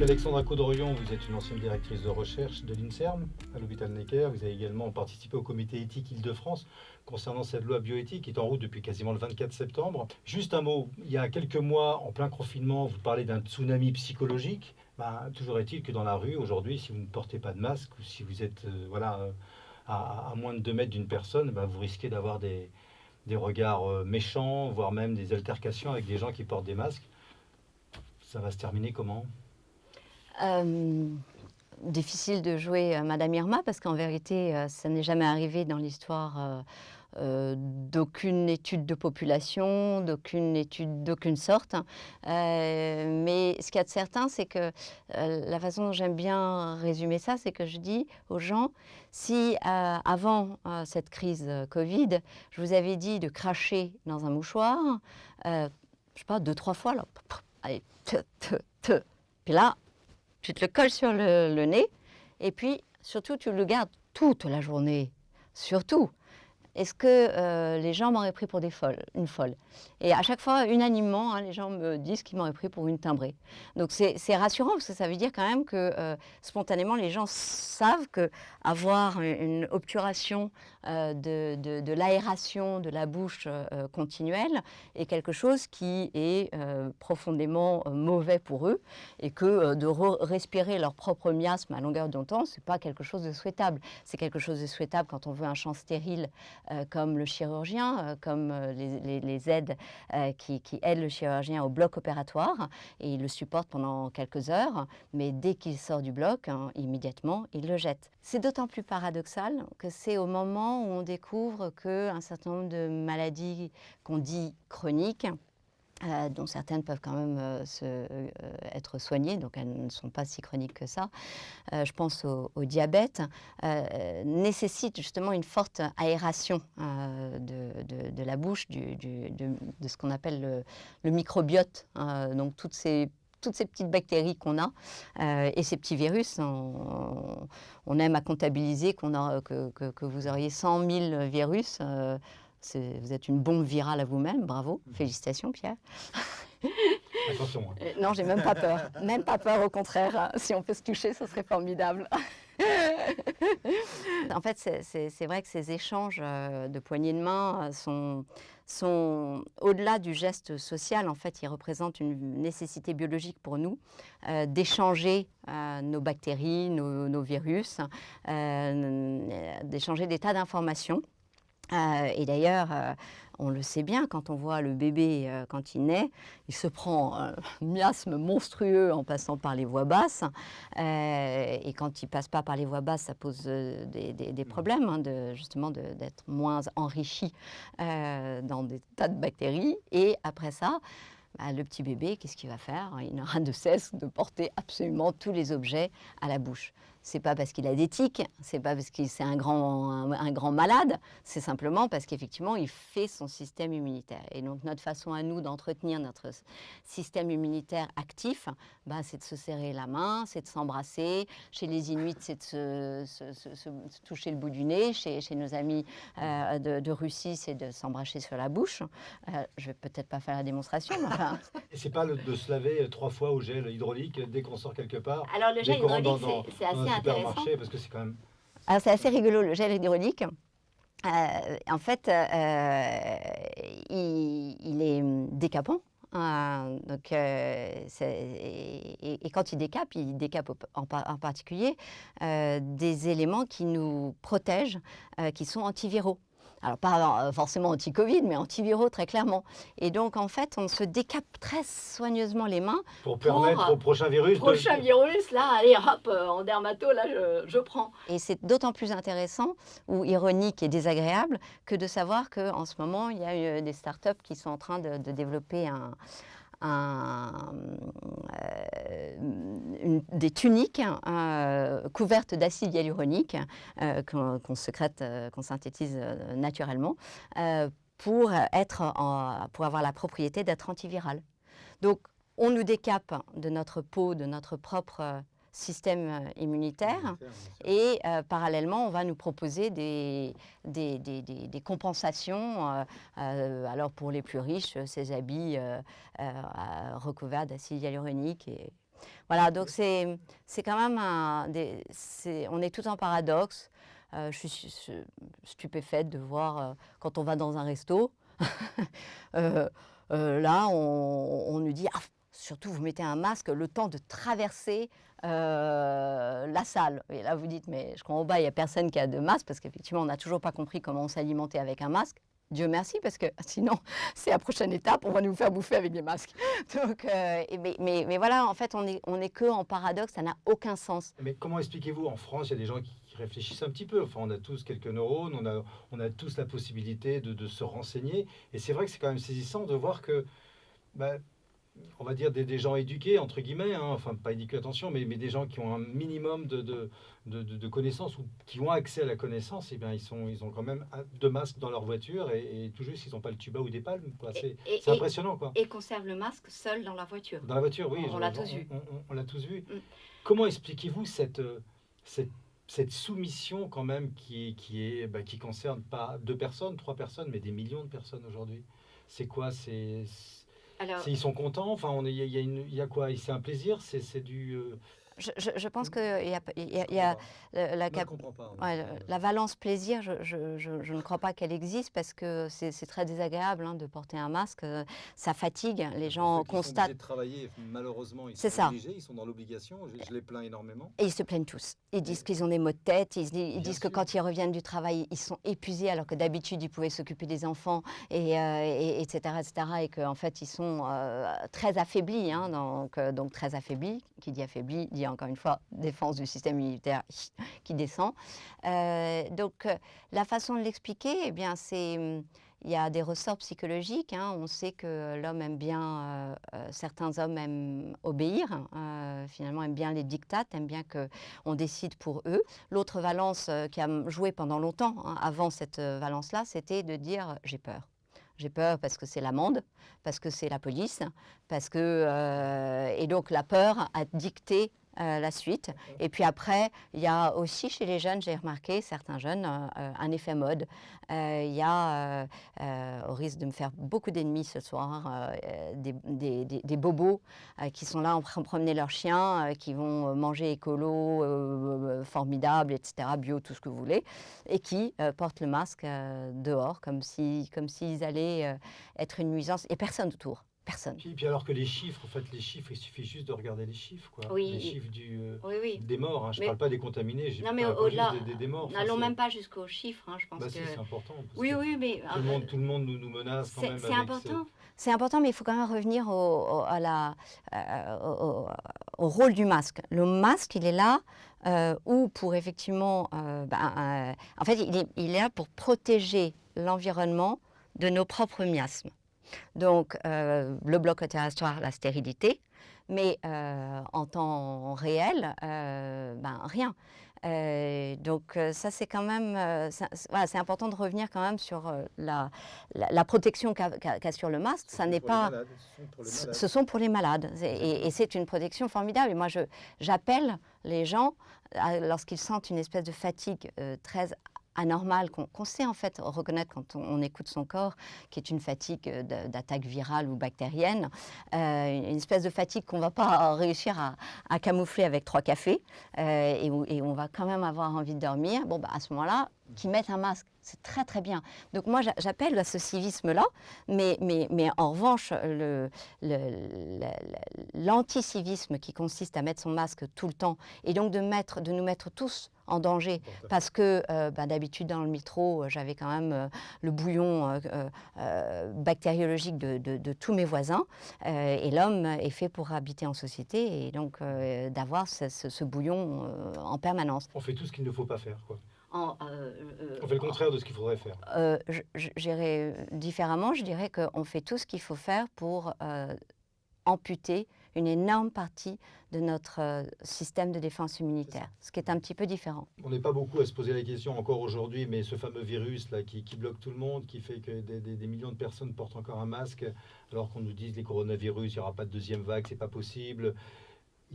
Alexandra Caudrelion, vous êtes une ancienne directrice de recherche de l'INSERM à l'hôpital Necker. Vous avez également participé au comité éthique Île-de-France concernant cette loi bioéthique qui est en route depuis quasiment le 24 septembre. Juste un mot, il y a quelques mois, en plein confinement, vous parlez d'un tsunami psychologique. Toujours est-il que dans la rue, aujourd'hui, si vous ne portez pas de masque ou si vous êtes à moins de 2 mètres d'une personne, vous risquez d'avoir des regards méchants, voire même des altercations avec des gens qui portent des masques. Ça va se terminer comment ? Difficile de jouer Madame Irma parce qu'en vérité, ça n'est jamais arrivé dans l'histoire d'aucune étude de population, d'aucune étude d'aucune sorte. Mais ce qu'il y a de certain, c'est que la façon dont j'aime bien résumer ça, c'est que je dis aux gens, si avant cette crise Covid, je vous avais dit de cracher dans un mouchoir, je sais pas, 2-3 fois, là, allez, puis là, tu te le colles sur le nez, et puis surtout tu le gardes toute la journée, surtout. Est-ce que les gens m'auraient pris pour une folle? Et à chaque fois, unanimement, les gens me disent qu'ils m'auraient pris pour une timbrée. Donc c'est rassurant parce que ça veut dire quand même que spontanément, les gens savent qu'avoir une obturation de l'aération de la bouche continuelle est quelque chose qui est profondément mauvais pour eux et que de respirer leur propre miasme à longueur de temps, ce n'est pas quelque chose de souhaitable. C'est quelque chose de souhaitable quand on veut un champ stérile comme le chirurgien, comme les aides qui aident le chirurgien au bloc opératoire, et il le supporte pendant quelques heures, mais dès qu'il sort du bloc, immédiatement, il le jette. C'est d'autant plus paradoxal que c'est au moment où on découvre qu'un certain nombre de maladies qu'on dit chroniques, dont certaines peuvent quand même être soignées, donc elles ne sont pas si chroniques que ça. Je pense au diabète, nécessite justement une forte aération de la bouche, de ce qu'on appelle le microbiote, donc toutes ces petites bactéries qu'on a et ces petits virus. On aime à comptabiliser que vous auriez 100 000 virus. Vous êtes une bombe virale à vous-même, bravo, félicitations Pierre. Attention. Non, j'ai même pas peur, au contraire. Si on peut se toucher, ce serait formidable. En fait, c'est vrai que ces échanges de poignées de main sont au-delà du geste social. En fait, ils représentent une nécessité biologique pour nous d'échanger nos bactéries, nos virus, d'échanger des tas d'informations. Et d'ailleurs, on le sait bien, quand on voit le bébé, quand il naît, il se prend un miasme monstrueux en passant par les voies basses. Et quand il ne passe pas par les voies basses, ça pose des problèmes, justement d'être moins enrichi dans des tas de bactéries. Et après ça, le petit bébé, qu'est-ce qu'il va faire? Il n'aura de cesse de porter absolument tous les objets à la bouche. C'est pas parce qu'il a des tics, c'est pas parce que c'est un grand malade, c'est simplement parce qu'effectivement, il fait son système immunitaire. Et donc, notre façon à nous d'entretenir notre système immunitaire actif, c'est de se serrer la main, c'est de s'embrasser. Chez les Inuits, c'est de se toucher le bout du nez. Chez nos amis de Russie, c'est de s'embrasser sur la bouche. Je vais peut-être pas faire la démonstration, mais enfin... Et c'est pas de se laver 3 fois au gel hydraulique dès qu'on sort quelque part? Alors, le gel hydraulique, c'est assez intéressant. Parce que c'est quand même... Alors, c'est assez rigolo, le gel hydraulique. En fait, il est décapant. Et quand il décape en particulier des éléments qui nous protègent, qui sont antiviraux. Alors, pas forcément anti-Covid, mais antiviraux, très clairement. Et donc, en fait, on se décape très soigneusement les mains. Pour permettre au prochain virus... Là, allez, hop, en dermato, là, je prends. Et c'est d'autant plus intéressant, ou ironique et désagréable, que de savoir qu'en ce moment, il y a des startups qui sont en train de développer des tuniques couvertes d'acide hyaluronique qu'on synthétise naturellement pour avoir la propriété d'être antivirale. Donc, on nous décape de notre peau, de notre propre système immunitaire et parallèlement, on va nous proposer des compensations. Alors, pour les plus riches, ces habits recouverts d'acide hyaluronique. Voilà, donc c'est quand même on est tout en paradoxe. Je suis stupéfaite de voir quand on va dans un resto, euh, là on nous dit ah, surtout vous mettez un masque le temps de traverser la salle. Et là vous dites mais je crois au bas il n'y a personne qui a de masque parce qu'effectivement on n'a toujours pas compris comment on s'alimentait avec un masque. Dieu merci, parce que sinon, c'est la prochaine étape, on va nous faire bouffer avec des masques. Donc, mais voilà, en fait, on est que en paradoxe, ça n'a aucun sens. Mais comment expliquez-vous, en France, il y a des gens qui réfléchissent un petit peu. Enfin, on a tous quelques neurones, on a tous la possibilité de se renseigner. Et c'est vrai que c'est quand même saisissant de voir que, bah, on va dire des gens éduqués, entre guillemets, hein, enfin pas éduqués, attention, mais des gens qui ont un minimum de connaissances ou qui ont accès à la connaissance, eh bien, ils ont quand même deux masques dans leur voiture et tout juste, ils n'ont pas le tuba ou des palmes. Quoi. C'est impressionnant. Quoi. Et conservent le masque seul dans la voiture. Dans la voiture, oui. On l'a tous vu. On l'a tous vu. Comment expliquez-vous cette soumission quand même qui concerne pas 2 personnes, 3 personnes, mais des millions de personnes aujourd'hui? C'est quoi? Alors, ils sont contents. Enfin, il y a quoi? C'est un plaisir. C'est du. Je pense qu'il y a la valence plaisir, je ne crois pas qu'elle existe parce que c'est très désagréable de porter un masque, ça fatigue, les gens constatent. Ils sont obligés de travailler, malheureusement, ils sont obligés, ils sont dans l'obligation, je les plains énormément. Et ils se plaignent tous, ils disent qu'ils ont des maux de tête, ils disent que quand ils reviennent du travail, ils sont épuisés alors que d'habitude ils pouvaient s'occuper des enfants, etc., et qu'en fait ils sont très affaiblis, donc très affaiblis, qui dit affaibli dit encore une fois défense du système immunitaire qui descend. Donc la façon de l'expliquer, eh bien il y a des ressorts psychologiques. On sait que l'homme aime bien, certains hommes aiment obéir, finalement aiment bien les diktats, aiment bien qu'on décide pour eux. L'autre valence qui a joué pendant longtemps, avant cette valence-là, c'était de dire j'ai peur. J'ai peur parce que c'est l'amende, parce que c'est la police, parce que et donc la peur a dicté la suite. Et puis après, il y a aussi chez les jeunes, j'ai remarqué, certains jeunes, un effet mode. Il y a, au risque de me faire beaucoup d'ennemis ce soir, des bobos qui sont là en train de promener leurs chiens, qui vont manger écolo, formidable, etc., bio, tout ce que vous voulez, et qui portent le masque dehors, comme s'ils allaient être une nuisance, et personne autour. Personne. Puis alors que les chiffres, il suffit juste de regarder les chiffres, quoi. Oui. Les chiffres des morts. Je ne parle pas des contaminés, non, mais au-delà, des morts. n'allons même pas jusqu'aux chiffres, je pense que... c'est important. Oui, mais... Tout le monde nous menace quand même. C'est important. C'est important, mais il faut quand même revenir au rôle du masque. Le masque, il est là ou pour effectivement... en fait, il est là pour protéger l'environnement de nos propres miasmes. Donc, le bloc opératoire, la stérilité, mais en temps réel, rien. Donc, ça, c'est quand même... c'est important de revenir quand même sur la protection qu'a sur le masque. Ça n'est pas... Ce sont pour les malades. Et c'est une protection formidable. Et moi, j'appelle les gens, lorsqu'ils sentent une espèce de fatigue très anormal, qu'on sait en fait reconnaître quand on écoute son corps, qui est une fatigue d'attaque virale ou bactérienne, une espèce de fatigue qu'on ne va pas réussir à camoufler avec 3 cafés, et on va quand même avoir envie de dormir. Bon, à ce moment-là, qu'ils mettent un masque, c'est très très bien. Donc moi j'appelle à ce civisme-là, mais en revanche, l'anticivisme qui consiste à mettre son masque tout le temps, et donc de nous mettre tous en danger, parce que d'habitude dans le métro, j'avais quand même le bouillon bactériologique de tous mes voisins, et l'homme est fait pour habiter en société, et donc d'avoir ce bouillon en permanence. On fait tout ce qu'il ne faut pas faire, quoi. On fait le contraire de ce qu'il faudrait faire. J'irais différemment, je dirais qu'on fait tout ce qu'il faut faire pour amputer une énorme partie de notre système de défense immunitaire, ce qui est un petit peu différent. On n'est pas beaucoup à se poser la question encore aujourd'hui, mais ce fameux virus là qui bloque tout le monde, qui fait que des millions de personnes portent encore un masque, alors qu'on nous dise les coronavirus, il n'y aura pas de deuxième vague, c'est pas possible.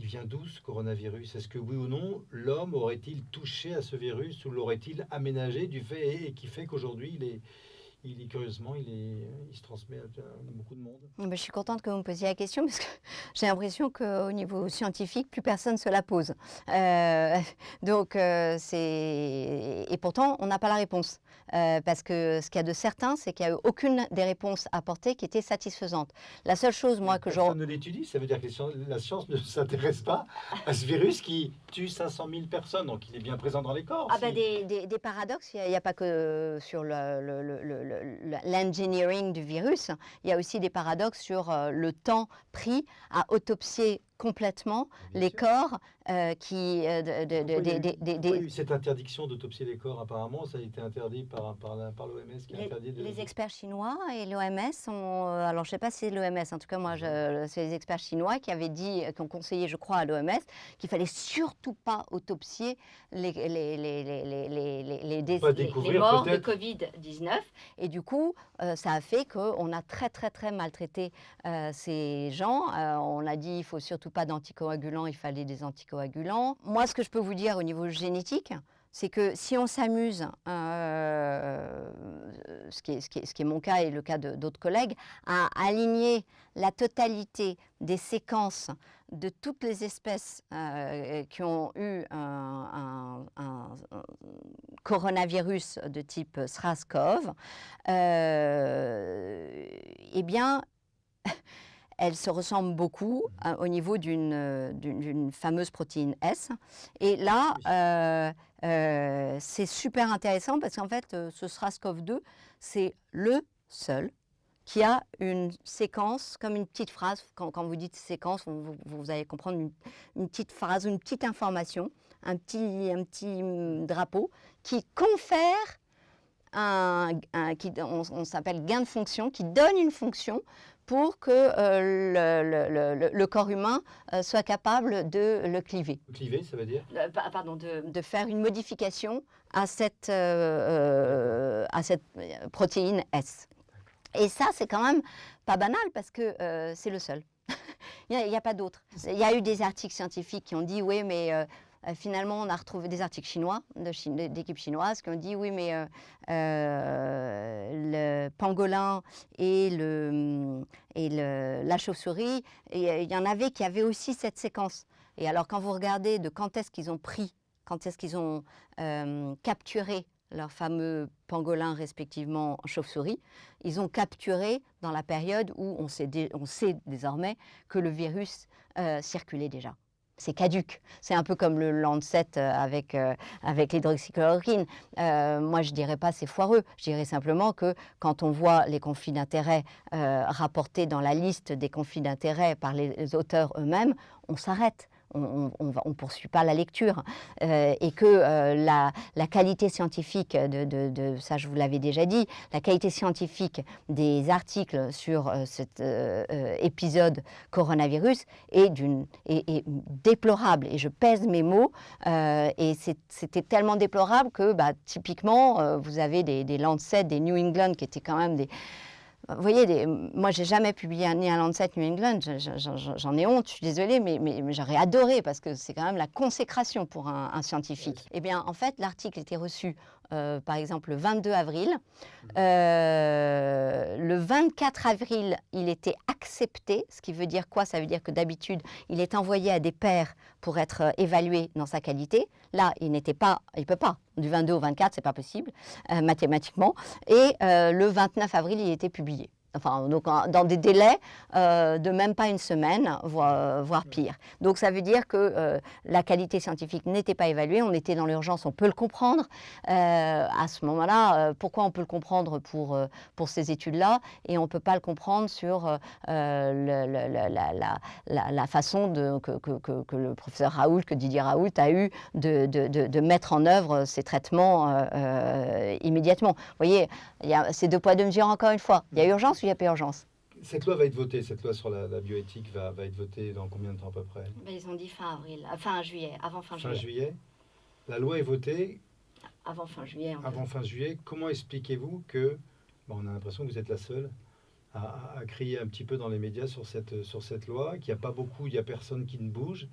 Il vient d'où ce coronavirus? Est-ce que oui ou non, l'homme aurait-il touché à ce virus ou l'aurait-il aménagé du fait et qui fait qu'aujourd'hui curieusement, il se transmet à beaucoup de monde. Je suis contente que vous me posiez la question parce que j'ai l'impression qu'au niveau scientifique, plus personne ne se la pose. Et pourtant, on n'a pas la réponse. Parce que ce qu'il y a de certain, c'est qu'il n'y a eu aucune des réponses apportées qui était satisfaisante. La seule chose, moi, que Personne ne l'étudie, ça veut dire que la science ne s'intéresse pas à ce virus qui tue 500 000 personnes, donc il est bien présent dans les corps. Des paradoxes, il n'y a pas que sur l'engineering du virus, il y a aussi des paradoxes sur le temps pris à autopsier complètement les corps Pourquoi il y a eu cette interdiction d'autopsier les corps apparemment? Ça a été interdit par l'OMS qui a interdit de... Les experts chinois et l'OMS ont... alors je ne sais pas si c'est l'OMS, en tout cas moi c'est les experts chinois qui avaient dit, qui ont conseillé je crois à l'OMS qu'il fallait surtout pas autopsier les morts de Covid-19 et du coup ça a fait qu'on a très maltraité ces gens. On a dit il faut surtout pas d'anticoagulants, il fallait des anticoagulants. Moi, ce que je peux vous dire au niveau génétique, c'est que si on s'amuse, ce qui est mon cas et le cas d'autres collègues, à aligner la totalité des séquences de toutes les espèces qui ont eu un coronavirus de type SARS-CoV, eh bien, elles se ressemblent beaucoup au niveau d'une fameuse protéine S. Et là, c'est super intéressant parce qu'en fait, ce SARS-CoV-2, c'est le seul qui a une séquence, comme une petite phrase, quand vous dites séquence, vous allez comprendre une petite phrase, une petite information, un petit drapeau qui confère on s'appelle gain de fonction, qui donne une fonction pour que le corps humain soit capable de le cliver. Cliver, ça veut dire de faire une modification à cette protéine S. Et ça, c'est quand même pas banal parce que c'est le seul. Il n'y a pas d'autre. Il y a eu des articles scientifiques qui ont dit, oui, mais... finalement, on a retrouvé des articles chinois, d'équipes chinoises, qui ont dit oui, mais le pangolin et la chauve-souris, il y en avait qui avaient aussi cette séquence. Et alors, quand vous regardez de quand est-ce qu'ils ont pris, quand est-ce qu'ils ont capturé leurs fameux pangolins respectivement chauve-souris, ils ont capturé dans la période où on sait désormais que le virus circulait déjà. C'est caduc. C'est un peu comme le Lancet avec l'hydroxychloroquine. Moi, je ne dirais pas c'est foireux. Je dirais simplement que quand on voit les conflits d'intérêts rapportés dans la liste des conflits d'intérêts par les auteurs eux-mêmes, on s'arrête. On ne poursuit pas la lecture et que la qualité scientifique ça je vous l'avais déjà dit, la qualité scientifique des articles sur cet épisode coronavirus est déplorable et je pèse mes mots et c'était tellement déplorable que typiquement vous avez des Lancet, des New England qui étaient quand même des... Vous voyez, moi, j'ai jamais publié ni un Lancet New England, j'en ai honte, je suis désolée, mais j'aurais adoré parce que c'est quand même la consécration pour un scientifique. Eh bien, en fait, l'article était reçu, par exemple, le 22 avril. Le 24 avril, il était accepté, ce qui veut dire quoi? Ça veut dire que d'habitude, il est envoyé à des pairs pour être évalué dans sa qualité. Là, il ne peut pas. Du 22 au 24, c'est pas possible, mathématiquement. Et le 29 avril, il était publié. Enfin, donc dans des délais de même pas une semaine, voire pire. Donc ça veut dire que la qualité scientifique n'était pas évaluée, on était dans l'urgence, on peut le comprendre. À ce moment-là, pourquoi on peut le comprendre pour ces études-là et on ne peut pas le comprendre sur la façon que le professeur Raoult, que Didier Raoult a eu de mettre en œuvre ces traitements immédiatement. Vous voyez, c'est deux poids deux mesures encore une fois. Il y a urgence ou il n'y a pas urgence? Cette loi va être votée, cette loi sur la bioéthique va être votée dans combien de temps à peu près? Ils ont dit fin juillet, avant fin juillet. Fin juillet. La loi est votée avant fin juillet. Avant fin juillet. Comment expliquez-vous que, on a l'impression que vous êtes la seule à crier un petit peu dans les médias sur cette loi, qu'il n'y a pas beaucoup, il n'y a personne qui ne bouge.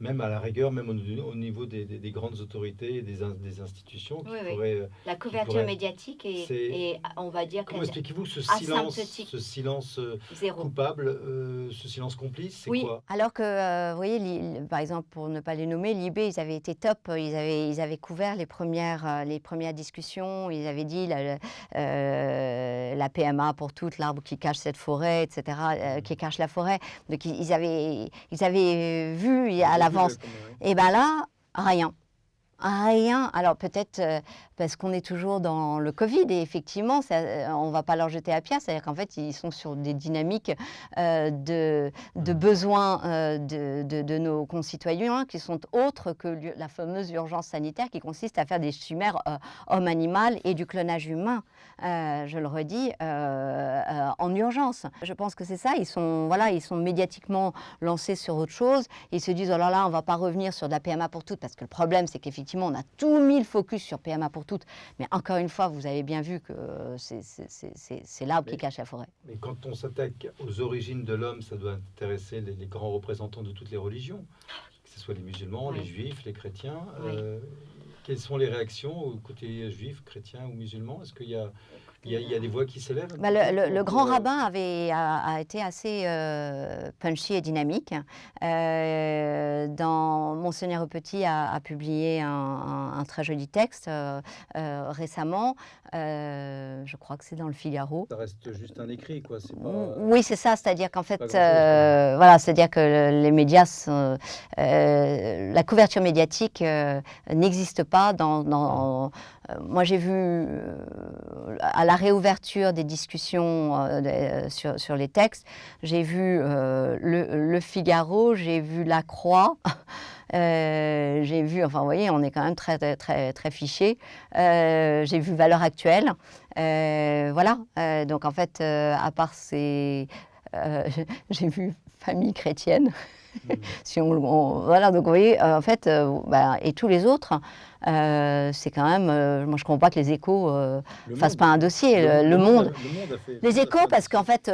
même à la rigueur, même au niveau des grandes autorités et des institutions qui Oui, oui. pourraient... La qui couverture pourraient- médiatique c'est... est, on va dire, Comment expliquez-vous asymptotique. ce silence Zéro. coupable, ce silence complice, c'est Oui, quoi? alors que, vous voyez, par exemple, pour ne pas les nommer, l'IB, ils avaient été top, ils avaient couvert les premières discussions, ils avaient dit la PMA pour toute, l'arbre qui cache cette forêt, etc., qui cache la forêt. Donc ils avaient vu à l'avance. Et bien là, rien. Rien. Alors peut-être parce qu'on est toujours dans le Covid et effectivement, on ne va pas leur jeter à pierre. C'est-à-dire qu'en fait, ils sont sur des dynamiques de besoins de nos concitoyens qui sont autres que la fameuse urgence sanitaire qui consiste à faire des chimères homme-animal et du clonage humain, je le redis, en urgence. Je pense que c'est ça. Ils sont médiatiquement lancés sur autre chose. Ils se disent, oh là là, on ne va pas revenir sur de la PMA pour toutes parce que le problème, c'est qu'effectivement, on a tout mis le focus sur PMA pour toutes. Mais encore une fois, vous avez bien vu que c'est l'arbre qui cache la forêt. Mais quand on s'attaque aux origines de l'homme, ça doit intéresser les grands représentants de toutes les religions, que ce soit les musulmans, Oui. les juifs, les chrétiens. Oui. Quelles sont les réactions au côté juif, chrétien ou musulman? Est-ce qu'il y a des voix qui s'élèvent? Le grand rabbin a été assez punchy et dynamique. Monseigneur Petit a publié un très joli texte récemment. Je crois que c'est dans le Figaro. Ça reste juste un écrit, quoi. C'est pas... Oui, c'est ça. C'est-à-dire qu'en fait, voilà, c'est-à-dire que les médias, la couverture médiatique n'existe pas moi, j'ai vu à la réouverture des discussions sur les textes, j'ai vu le Figaro, j'ai vu La Croix, j'ai vu, enfin, vous voyez, on est quand même très, très, très fichés. J'ai vu Valeurs Actuelles. Voilà. Donc, en fait, à part ces... j'ai vu Famille chrétienne. Voilà, donc vous voyez, en fait, et tous les autres, c'est quand même, moi je ne comprends pas que les Échos ne fassent pas un dossier. Le Monde a fait... Les Échos, parce qu'en fait,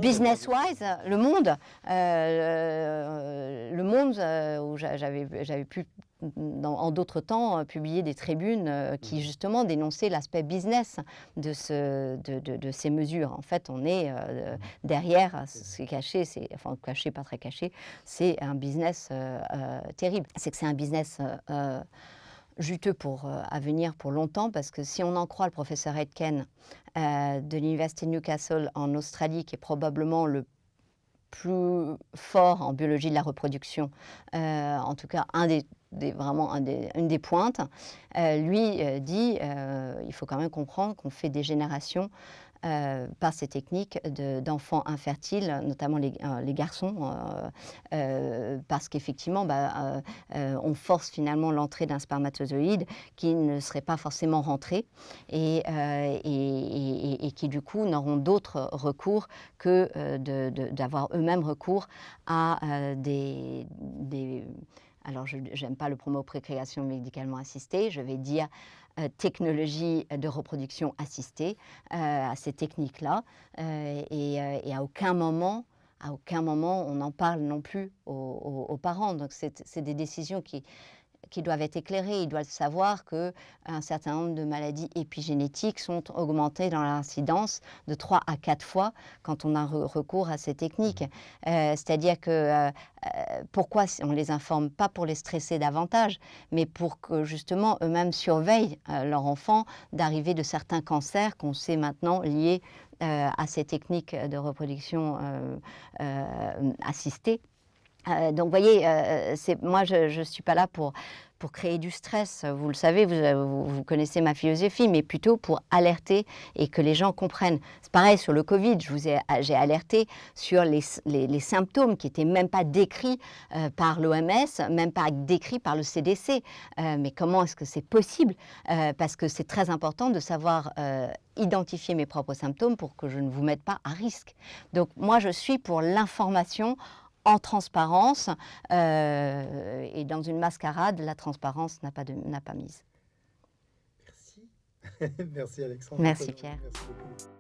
business-wise, le Monde, où j'avais pu, en d'autres temps, publier des tribunes qui justement dénonçaient l'aspect business de ces mesures. En fait, on est derrière, c'est caché, enfin caché, pas très caché, c'est un business terrible. C'est que c'est un business juteux à venir pour longtemps, parce que si on en croit le professeur Aitken de l'Université de Newcastle en Australie, qui est probablement le plus fort en biologie de la reproduction, en tout cas une des pointes, lui dit il faut quand même comprendre qu'on fait des générations par ces techniques d'enfants infertiles, notamment les garçons, parce qu'effectivement, on force finalement l'entrée d'un spermatozoïde qui ne serait pas forcément rentré et qui du coup n'auront d'autre recours que d'avoir eux-mêmes recours à alors je n'aime pas le mot procréation médicalement assistée, je vais dire technologie de reproduction assistée, à ces techniques-là, et à aucun moment on n'en parle non plus aux parents. Donc c'est des décisions qui doivent être éclairées. Ils doivent savoir qu'un certain nombre de maladies épigénétiques sont augmentées dans l'incidence de 3 à 4 fois quand on a recours à ces techniques. C'est-à-dire que pourquoi on ne les informe pas pour les stresser davantage, mais pour que justement eux-mêmes surveillent leur enfant d'arrivée de certains cancers qu'on sait maintenant liés à ces techniques de reproduction assistée. Donc, vous voyez, moi, je ne suis pas là pour créer du stress. Vous le savez, vous connaissez ma philosophie, mais plutôt pour alerter et que les gens comprennent. C'est pareil sur le Covid. J'ai alerté sur les symptômes qui n'étaient même pas décrits par l'OMS, même pas décrits par le CDC. Mais comment est-ce que c'est possible? Parce que c'est très important de savoir identifier mes propres symptômes pour que je ne vous mette pas à risque. Donc, moi, je suis pour l'information en transparence, et dans une mascarade, la transparence n'a pas mise. Merci. Merci Alexandre. Merci Pierre. Merci beaucoup.